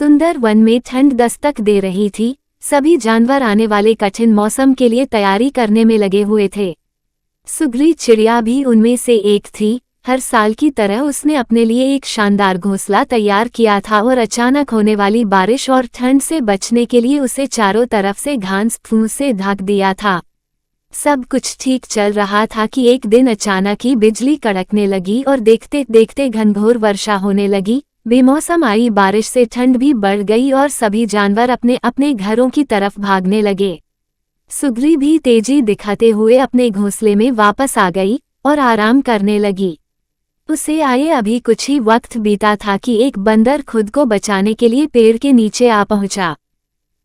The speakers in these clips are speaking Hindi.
सुंदर वन में ठंड दस्तक दे रही थी। सभी जानवर आने वाले कठिन मौसम के लिए तैयारी करने में लगे हुए थे। सुग्री चिड़िया भी उनमें से एक थी। हर साल की तरह उसने अपने लिए एक शानदार घोंसला तैयार किया था और अचानक होने वाली बारिश और ठंड से बचने के लिए उसे चारों तरफ से घास फूस से ढक दिया था। सब कुछ ठीक चल रहा था कि एक दिन अचानक ही बिजली कड़कने लगी और देखते देखते घनघोर वर्षा होने लगी। बेमौसम आई बारिश से ठंड भी बढ़ गई और सभी जानवर अपने अपने घरों की तरफ भागने लगे। सुग्री भी तेजी दिखाते हुए अपने घोंसले में वापस आ गई और आराम करने लगी। उसे आए अभी कुछ ही वक्त बीता था कि एक बंदर खुद को बचाने के लिए पेड़ के नीचे आ पहुंचा।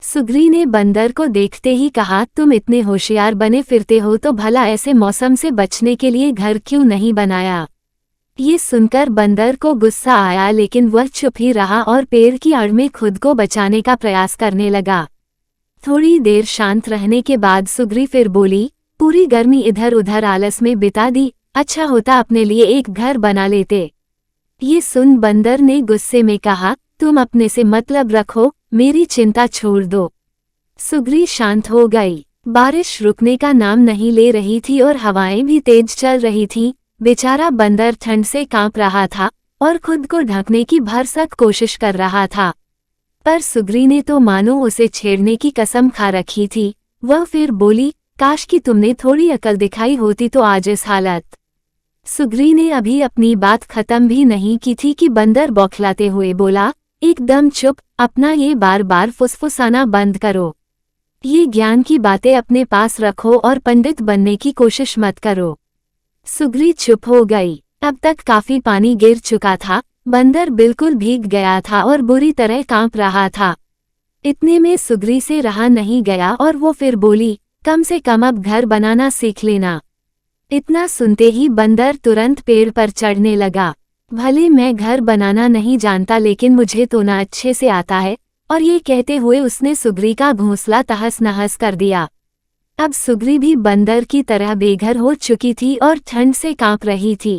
सुग्री ने बंदर को देखते ही कहा, तुम इतने होशियार बने फिरते हो तो भला ऐसे मौसम से बचने के लिए घर क्यों नहीं बनाया। ये सुनकर बंदर को गुस्सा आया, लेकिन वह चुप ही रहा और पेड़ की आड़ में खुद को बचाने का प्रयास करने लगा। थोड़ी देर शांत रहने के बाद सुग्री फिर बोली, पूरी गर्मी इधर उधर आलस में बिता दी, अच्छा होता अपने लिए एक घर बना लेते। ये सुन बंदर ने गुस्से में कहा, तुम अपने से मतलब रखो, मेरी चिंता छोड़ दो। सुग्री शांत हो गई। बारिश रुकने का नाम नहीं ले रही थी और हवाएं भी तेज चल रही थीं। बेचारा बंदर ठंड से कांप रहा था और खुद को ढकने की भरसक कोशिश कर रहा था। पर सुग्री ने तो मानो उसे छेड़ने की कसम खा रखी थी। वह फिर बोली, काश कि तुमने थोड़ी अकल दिखाई होती तो आज इस हालत। सुग्री ने अभी अपनी बात खत्म भी नहीं की थी कि बंदर बौखलाते हुए बोला, एकदम चुप, अपना ये बार बार फुसफुसाना बंद करो। ये ज्ञान की बातें अपने पास रखो और पंडित बनने की कोशिश मत करो। सुग्री चुप हो गई। अब तक काफी पानी गिर चुका था। बंदर बिल्कुल भीग गया था और बुरी तरह कांप रहा था। इतने में सुग्री से रहा नहीं गया और वो फिर बोली, कम से कम अब घर बनाना सीख लेना। इतना सुनते ही बंदर तुरंत पेड़ पर चढ़ने लगा। भले मैं घर बनाना नहीं जानता, लेकिन मुझे तो ना अच्छे से आता है। और ये कहते हुए उसने सुग्री का घोंसला तहस नहस कर दिया। अब सुग्री भी बंदर की तरह बेघर हो चुकी थी और ठंड से कांप रही थी।